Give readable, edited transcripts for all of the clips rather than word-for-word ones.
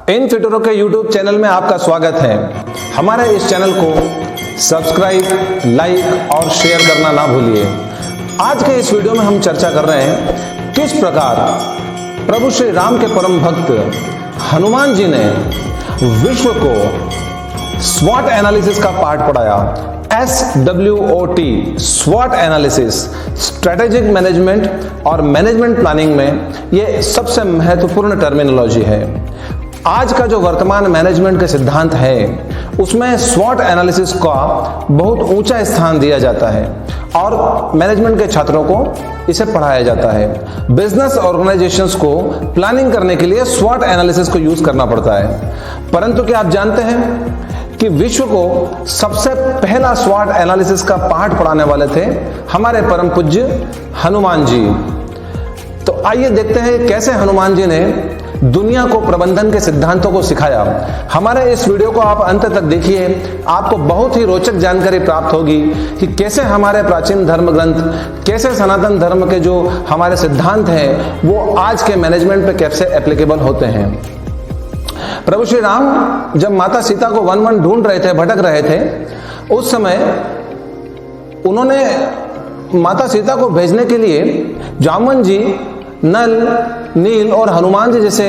इन फिटरों के YouTube channel में आपका स्वागत है। हमारे इस चैनल को सब्सक्राइब, लाइक और शेयर करना ना भूलिए। आज के इस वीडियो में हम चर्चा कर रहे हैं किस प्रकार प्रभु श्री राम के परम भक्त हनुमान जी ने विश्व को स्वॉट एनालिसिस का पाठ पढ़ाया। SWOT, स्वॉट एनालिसिस, स्ट्रेटेजिक मैनेजमेंट और मैनेजमेंट प्लानिंग में ये सबसे महत्वपूर्ण टर्मिनोलॉजी है। आज का जो वर्तमान मैनेजमेंट के सिद्धांत है उसमें स्वॉट एनालिसिस का बहुत ऊंचा स्थान दिया जाता है और मैनेजमेंट के छात्रों को इसे पढ़ाया जाता है। बिजनेस ऑर्गेनाइजेशंस को प्लानिंग करने के लिए स्वॉट एनालिसिस को यूज करना पड़ता है। परंतु क्या आप जानते हैं कि विश्व को सबसे पहला स्वॉट एनालिसिस का पाठ पढ़ाने वाले थे हमारे परम पूज्य हनुमान जी। तो आइए देखते हैं कैसे हनुमान जी ने दुनिया को प्रबंधन के सिद्धांतों को सिखाया। हमारे इस वीडियो को आप अंत तक देखिए, आपको बहुत ही रोचक जानकारी प्राप्त होगी कि कैसे हमारे प्राचीन धर्म ग्रंथ, कैसे सनातन धर्म के जो हमारे सिद्धांत हैं वो आज के मैनेजमेंट पे कैसे एप्लीकेबल होते हैं। प्रभु श्री राम जब माता सीता को वन वन ढूंढ रहे थे, भटक रहे थे, उस समय उन्होंने माता सीता को भेजने के लिए जामवन जी, नल, नील और हनुमान जी जैसे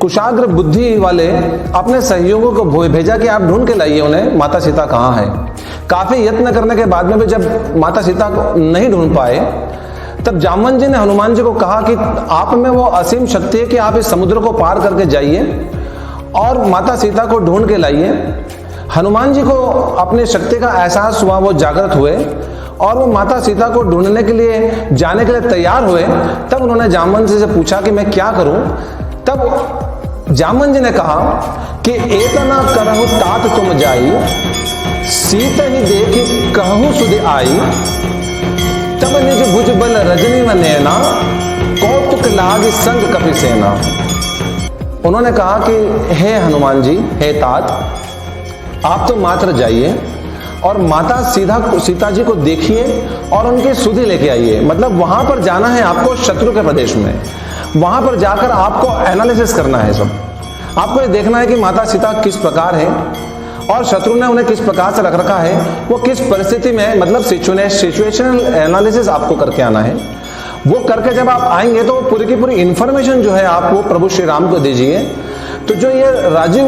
कुशाग्र बुद्धि वाले अपने सहयोगियों को भेजा कि आप ढूंढ के लाइए उन्हें, माता सीता कहाँ है। काफी यत्न करने के बाद में भी जब माता सीता को नहीं ढूंढ पाए, तब जामवन जी ने हनुमान जी को कहा कि आप में वो असीम शक्ति है कि आप इस समुद्र को पार करके जाइए और माता सीता को ढूंढ के लाइए। हनुमान जी को अपनी शक्ति का एहसास हुआ, वो जागृत हुए और वो माता सीता को ढूंढने के लिए जाने के लिए तैयार हुए। तब उन्होंने जामवन जी से पूछा कि मैं क्या करूं। तब जामवन जी ने कहा कि एतना करहु तात तुम जाई, सीत ही देखी कहूं सुधि आई, तब निज भुज बल रजनी व नैना, कौतुक लाग संग कपि सेना। उन्होंने कहा कि हे हनुमान जी, हे तात, आप तो मात्र जाइए और माता सीता जी को देखिए और उनकी सुधि लेके आइए। मतलब वहां पर जाना है आपको, शत्रु के प्रदेश में। वहां पर जाकर आपको एनालिसिस करना है सब। आपको ये देखना है कि माता सीता किस प्रकार है और शत्रु ने उन्हें किस प्रकार से रख रखा है, वो किस परिस्थिति में, मतलब सिचुएशनल एनालिसिस आपको करके आना है। वो करके जब आप आएंगे तो पूरी की पूरी इंफॉर्मेशन जो है आप वो प्रभु श्री राम को दीजिए। तो जो ये राजीव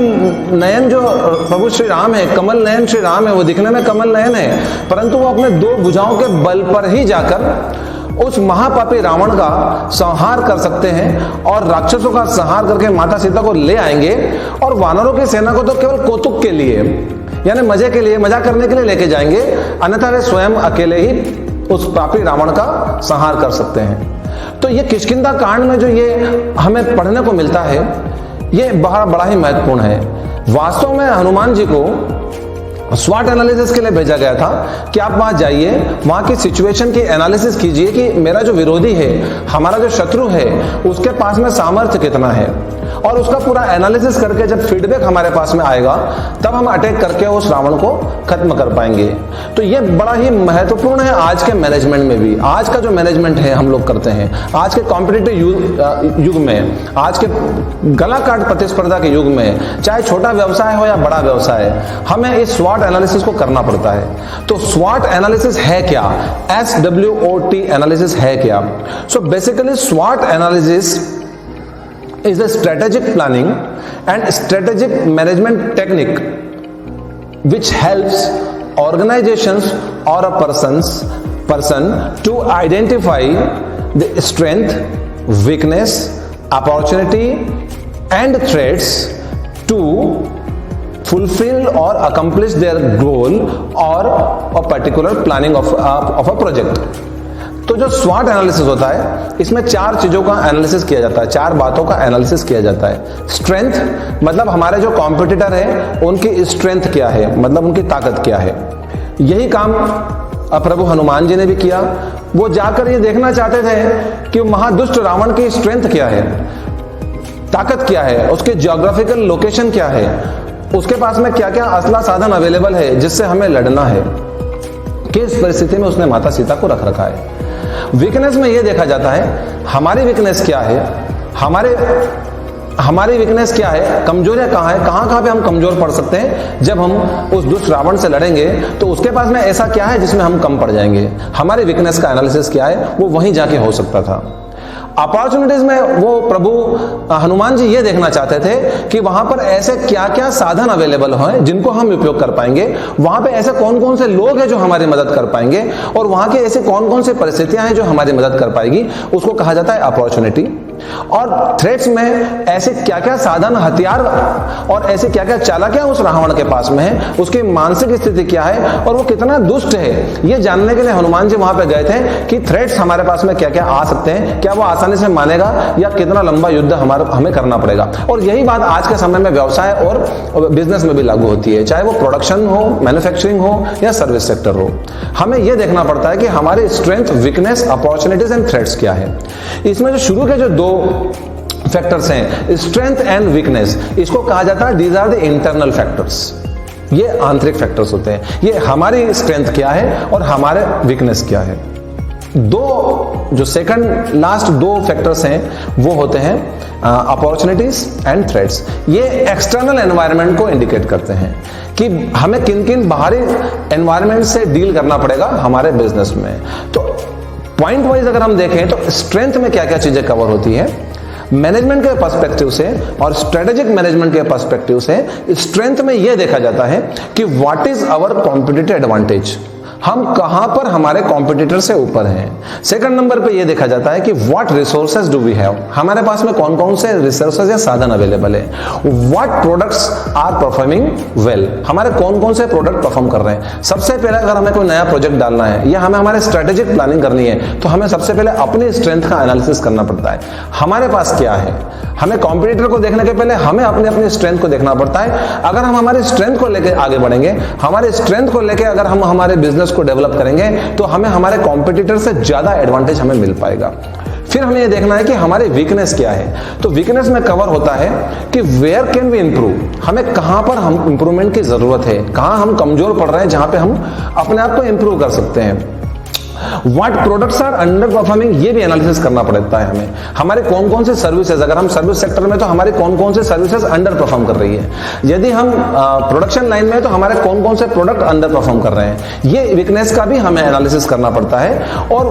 नयन जो प्रभु श्री राम है, कमल नयन श्री राम है, वो दिखने में कमल नयन है, परंतु वो अपने दो भुजाओं के बल पर ही जाकर उस महापापी रावण का संहार कर सकते हैं और राक्षसों का संहार करके माता सीता को ले आएंगे। और वानरों की सेना को तो केवल कौतुक के लिए, यानी मजे के लिए, मजा करने के लिए लेके जाएंगे, अन्यथा वे स्वयं अकेले ही उस पापी रावण का संहार कर सकते हैं। तो ये किष्किंधा कांड में जो ये हमें पढ़ने को मिलता है, ये बड़ा ही महत्वपूर्ण है। वास्तव में हनुमान जी को स्वॉट एनालिसिस के लिए भेजा गया था कि आप वहां जाइए, वहां की सिचुएशन की एनालिसिस कीजिए कि मेरा जो विरोधी है, हमारा जो शत्रु है, उसके पास में सामर्थ्य कितना है, और उसका पूरा एनालिसिस करके जब फीडबैक हमारे पास में आएगा तब हम अटैक करके उस रावण को खत्म कर पाएंगे। तो ये बड़ा ही महत्वपूर्ण है आज के मैनेजमेंट में भी। आज का जो मैनेजमेंट है हम लोग करते हैं, आज के कॉम्पिटिटिव युग में, आज के गला काट प्रतिस्पर्धा के युग में, चाहे छोटा व्यवसाय हो या बड़ा व्यवसाय, हमें इस स्वॉट एनालिसिस को करना पड़ता है। तो स्वॉट एनालिसिस है क्या? SWOT एनालिसिस है क्या? सो बेसिकली स्वॉट analysis is a strategic planning and strategic management technique which helps organizations or a person to identify the strength, weakness, opportunity and threats to fulfill or accomplish their goal or a particular planning of a project। तो जो स्वॉट analysis होता है, इसमें चार चीजों का analysis किया जाता है, चार बातों का एनालिसिस किया जाता है। स्ट्रेंथ, मतलब हमारे जो कॉम्पिटिटर है उनकी स्ट्रेंथ क्या है, मतलब उनकी ताकत क्या है। यही काम प्रभु हनुमान जी ने भी किया। वो जाकर ये देखना चाहते थे कि महादुष्ट रावण की स्ट्रेंथ क्या है, ताकत क्या है, उसके ज्योग्राफिकल लोकेशन क्या है, उसके पास में क्या क्या असला साधन अवेलेबल है जिससे हमें लड़ना है, किस परिस्थिति में उसने माता सीता को रख रखा है। वीकनेस में यह देखा जाता है हमारी वीकनेस क्या है, हमारे हमारी वीकनेस क्या है, कमजोरियां कहां है, कहां पे हम कमजोर पड़ सकते हैं। जब हम उस दुष्ट रावण से लड़ेंगे तो उसके पास में ऐसा क्या है जिसमें हम कम पड़ जाएंगे। हमारी वीकनेस का एनालिसिस क्या है, वो वहीं जाके हो सकता था। अपॉर्चुनिटीज में वो प्रभु हनुमान जी ये देखना चाहते थे कि वहां पर ऐसे क्या क्या साधन अवेलेबल हैं जिनको हम उपयोग कर पाएंगे, वहां पे ऐसे कौन कौन से लोग हैं जो हमारी मदद कर पाएंगे, और वहां के ऐसे कौन कौन से परिस्थितियां हैं जो हमारी मदद कर पाएगी। उसको कहा जाता है अपॉर्चुनिटी। और थ्रेट्स में ऐसे क्या क्या साधन, हथियार और ऐसे क्या क्या चालाकियां उस रावण के पास में है, उसकी मानसिक स्थिति क्या है और वो कितना दुष्ट है, ये जानने के लिए हनुमान जी वहां पे गए थे कि थ्रेट्स हमारे पास में क्या क्या आ सकते हैं, क्या वो आसानी से मानेगा या कितना लंबा युद्ध हमें करना पड़ेगा। और यही बात आज के समय में व्यवसाय और बिजनेस में भी लागू होती है, चाहे वो प्रोडक्शन हो, मैन्युफैक्चरिंग हो या सर्विस सेक्टर हो। हमें यह देखना पड़ता है कि हमारी strength, weakness, opportunities and threats क्या है। इसमें जो शुरू के जो दो फैक्टर्स हैं, स्ट्रेंथ एंड वीकनेस, इसको कहा जाता है these are the internal factors. ये आंतरिक फैक्टर्स होते हैं। ये हमारी स्ट्रेंथ क्या है और हमारे वीकनेस क्या है। दो जो सेकंड लास्ट दो फैक्टर्स हैं वो होते हैं अपॉर्चुनिटीज एंड थ्रेट्स। ये एक्सटर्नल एनवायरनमेंट को इंडिकेट करते हैं कि हमें किन किन बाहरी एनवायरनमेंट से डील करना पड़ेगा हमारे बिजनेस में। तो पॉइंट वाइज अगर हम देखें तो स्ट्रेंथ में क्या क्या चीजें कवर होती है, मैनेजमेंट के पर्सपेक्टिव से और स्ट्रेटेजिक मैनेजमेंट के पर्सपेक्टिव से स्ट्रेंथ में यह देखा जाता है कि what is our competitive advantage, हम कहां पर हमारे कॉम्पिटिटर से ऊपर हैं। सेकंड नंबर पे यह देखा जाता है कि what resources do we have, हमारे पास में कौन कौन से रिसोर्सेज या साधन अवेलेबल है। What products are performing well, हमारे कौन कौन से प्रोडक्ट परफॉर्म कर रहे हैं। सबसे पहले अगर हमें कोई नया प्रोजेक्ट डालना है या हमें हमारे स्ट्रेटेजिक प्लानिंग करनी है तो हमें सबसे पहले अपनी स्ट्रेंथ का एनालिसिस करना पड़ता है, हमारे पास क्या है। हमें कॉम्पिटिटर को देखने के पहले हमें अपनी स्ट्रेंथ को देखना पड़ता है। अगर हम हमारी स्ट्रेंथ को लेकर आगे बढ़ेंगे, हमारे स्ट्रेंथ को लेकर अगर हम हमारे बिजनेस को डेवलप करेंगे तो हमें हमारे कॉम्पिटिटर से ज्यादा एडवांटेज हमें मिल पाएगा। फिर हमें यह देखना है कि हमारी वीकनेस क्या है। तो वीकनेस में कवर होता है कि वेयर कैन वी इंप्रूव, हमें कहां पर हम इंप्रूवमेंट की जरूरत है, कहां हम कमजोर पड़ रहे हैं, जहां पे हम अपने आप को इंप्रूव कर सकते हैं। What products are under performing, ये भी एनालिसिस करना पड़ता है हमें। हमारे कौन कौन से सर्विसेज, अगर हम सर्विस सेक्टर में तो हमारे कौन कौन से सर्विसेज अंडर परफॉर्म कर रही है। यदि हम प्रोडक्शन लाइन में तो हमारे कौन कौन से प्रोडक्ट अंडर परफॉर्म कर रहे हैं। ये वीकनेस का भी हमें एनालिसिस करना पड़ता है। और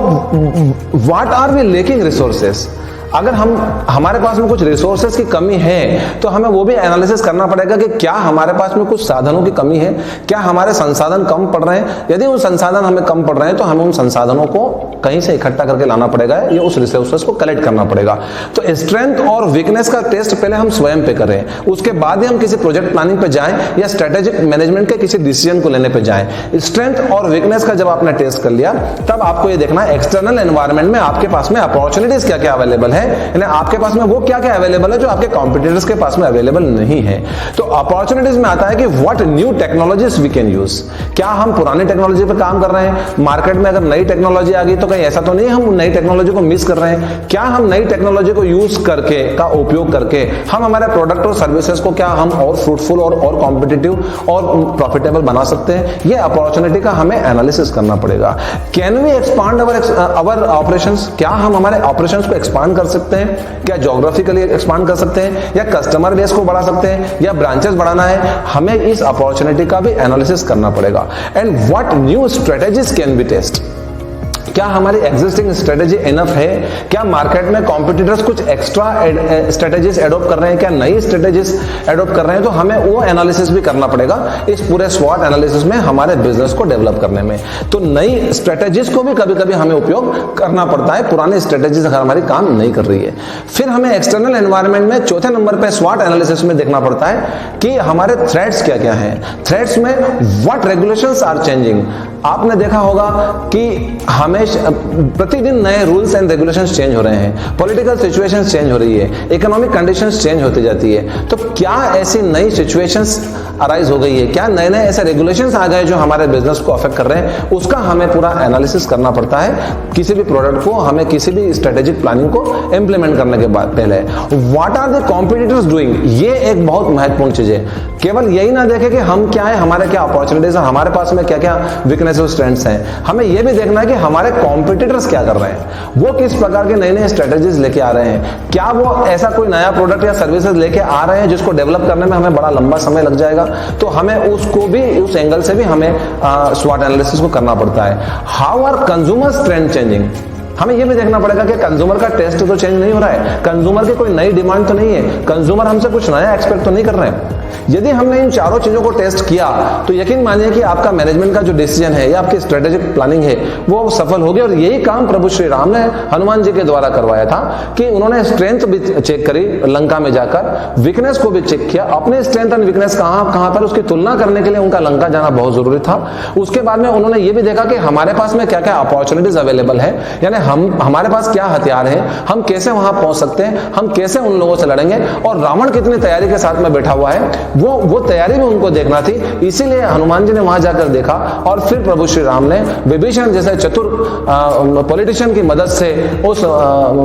what are we lacking resources, अगर हमारे पास में कुछ रिसोर्सेज की कमी है तो हमें वो भी एनालिसिस करना पड़ेगा कि क्या हमारे पास में कुछ साधनों की कमी है, क्या हमारे संसाधन कम पड़ रहे हैं। यदि उन संसाधन हमें कम पड़ रहे हैं तो हमें उन संसाधनों को कहीं से इकट्ठा करके लाना पड़ेगा या उस रिसोर्सेज को कलेक्ट करना पड़ेगा। तो स्ट्रेंथ और वीकनेस का टेस्ट पहले हम स्वयं पे करें, उसके बाद ही हम किसी प्रोजेक्ट प्लानिंग पे जाएं या स्ट्रेटेजिक मैनेजमेंट के किसी डिसीजन को लेने पे जाएं। स्ट्रेंथ और वीकनेस का जब आपने टेस्ट कर लिया तब आपको ये देखना है एक्सटर्नल एनवायरनमेंट में आपके पास में अपॉर्चुनिटीज क्या क्या अवेलेबल है, यानी आपके पास में वो क्या क्या अवेलेबल है जो आपके कॉम्पिटिटर्स के पास में अवेलेबल नहीं है। तो अपॉर्चुनिटीज में आता है कि what new technologies we can use, क्या हम पुरानी टेक्नोलॉजी पर काम कर रहे हैं। मार्केट में अगर नई टेक्नोलॉजी आ गई तो कहीं ऐसा तो नहीं हम नई टेक्नोलॉजी को मिस कर रहे हैं। क्या हम नई टेक्नोलॉजी को यूज करके का उपयोग करके हम हमारे प्रोडक्ट और सर्विसेज को क्या हम और फ्रूटफुल और कॉम्पिटिटिव और प्रॉफिटेबल बना सकते हैं। ये अपॉर्चुनिटी का हमें एनालिसिस करना पड़ेगा। Can we expand our operations, क्या हम हमारे ऑपरेशंस को एक्सपांड कर सकते हैं, क्या ज्योग्राफिकली एक्सपांड कर सकते हैं या कस्टमर बेस को बढ़ा सकते हैं या ब्रांचेस बढ़ाना है। हमें इस अपॉर्चुनिटी का भी एनालिसिस करना पड़ेगा। And what new strategies can be test, क्या हमारी एग्जिस्टिंग स्ट्रेटेजी इनफ है, क्या मार्केट में कॉम्पिटिटर्स कुछ एक्स्ट्रा स्ट्रेटेजीज एडॉप्ट कर रहे हैं, क्या नई स्ट्रेटेजीज एडॉप्ट कर रहे हैं। तो हमें वो एनालिसिस भी करना पड़ेगा इस पूरे स्वॉट एनालिसिस में हमारे बिजनेस को डेवलप करने में। तो नई स्ट्रेटेजीज को भी कभी कभी हमें उपयोग करना पड़ता है, पुरानी स्ट्रेटेजीज अगर हमारी काम नहीं कर रही है। फिर हमें एक्सटर्नल एनवायरनमेंट में चौथे नंबर पे स्वॉट एनालिसिस में देखना पड़ता है कि हमारे थ्रेट्स क्या क्या हैं। थ्रेट्स में व्हाट रेगुलेशंस आर चेंजिंग, आपने देखा होगा कि हमें प्रतिदिन नए रूल्स एंड रेगुलेशंस चेंज हो रहे हैं, पॉलिटिकल सिचुएशंस चेंज हो रही है, इकोनॉमिक कंडीशंस चेंज होती जाती है। तो क्या ऐसी नई सिचुएशंस अराइज हो गई है, क्या नए नए ऐसे रेगुलेशंस आ गए जो हमारे बिजनेस को अफेक्ट कर रहे हैं, उसका हमें पूरा एनालिसिस करना पड़ता है। किसी भी प्रोडक्ट को हमें किसी भी स्ट्रेटेजिक प्लानिंग को इंप्लीमेंट करने के बाद पहले what are the competitors doing, ये एक बहुत महत्वपूर्ण चीज है। केवल यही ना देखें कि हम क्या है, हमारे क्या अपॉर्चुनिटीज है, हमारे पास में क्या क्या वीकनेस और स्ट्रेंथ्स हैं। हमें यह भी देखना है कि हमारे कॉम्पिटिटर्स क्या कर रहे हैं, वो किस प्रकार के नए नए स्ट्रेटेजीज लेके आ रहे हैं, क्या वो ऐसा कोई नया प्रोडक्ट या सर्विसेज लेके आ रहे हैं जिसको डेवलप करने में हमें बड़ा लंबा समय लग जाएगा। तो हमें उसको भी, उस एंगल से भी हमें स्वॉट एनालिसिस को करना पड़ता है। How are consumers trend changing, हमें यह भी देखना पड़ेगा कि कंज्यूमर का टेस्ट तो चेंज नहीं हो रहा है, कंज्यूमर की कोई नई डिमांड तो नहीं है, कंज्यूमर हमसे कुछ नया एक्सपेक्ट तो नहीं कर रहे हैं। यदि हमने इन चारों चीजों को टेस्ट किया तो यकीन मानिए कि आपका मैनेजमेंट का जो डिसीजन है या आपकी स्ट्रेटेजिक प्लानिंग है वो सफल होगी। और यही काम प्रभु श्री राम ने हनुमान जी के द्वारा करवाया था कि उन्होंने स्ट्रेंथ भी चेक करी लंका में जाकर, वीकनेस को भी चेक किया, अपने स्ट्रेंथ एंड वीकनेस कहां पर उसकी तुलना करने के लिए उनका लंका जाना बहुत जरूरी था। उसके बाद में उन्होंने ये भी देखा कि हमारे पास में क्या क्या अपॉर्चुनिटीज अवेलेबल है, यानी हमारे पास क्या हथियार है, हम कैसे वहां पहुंच सकते हैं, हम कैसे उन लोगों से लड़ेंगे, और रावण कितनी तैयारी के साथ में बैठा हुआ है वो तैयारी भी उनको देखना थी। इसीलिए हनुमान जी ने वहां जाकर देखा और फिर प्रभु श्री राम ने विभीषण जैसे चतुर पॉलिटिशियन की मदद से उस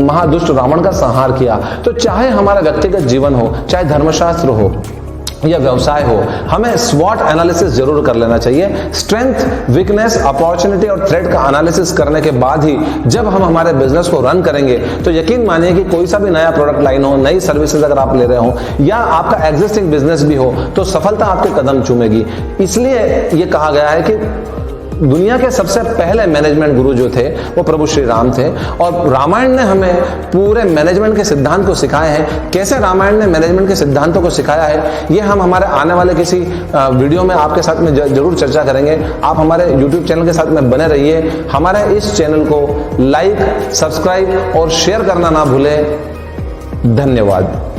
महादुष्ट रावण का संहार किया। तो चाहे हमारा व्यक्तिगत जीवन हो, चाहे धर्मशास्त्र हो या व्यवसाय हो, हमें स्वॉट एनालिसिस जरूर कर लेना चाहिए। स्ट्रेंथ, वीकनेस, अपॉर्चुनिटी और थ्रेट का एनालिसिस करने के बाद ही जब हम हमारे बिजनेस को रन करेंगे तो यकीन मानिए कि कोई सा भी नया प्रोडक्ट लाइन हो, नई सर्विसेज अगर आप ले रहे हो या आपका एग्जिस्टिंग बिजनेस भी हो तो सफलता आपके कदम चूमेगी। इसलिए यह कहा गया है कि दुनिया के सबसे पहले मैनेजमेंट गुरु जो थे वो प्रभु श्री राम थे, और रामायण ने हमें पूरे मैनेजमेंट के सिद्धांत को सिखाए हैं। कैसे रामायण ने मैनेजमेंट के सिद्धांतों को सिखाया है ये हम हमारे आने वाले किसी वीडियो में आपके साथ में जरूर चर्चा करेंगे। आप हमारे YouTube चैनल के साथ में बने रहिए। हमारे इस चैनल को लाइक, सब्सक्राइब और शेयर करना ना भूलें। धन्यवाद।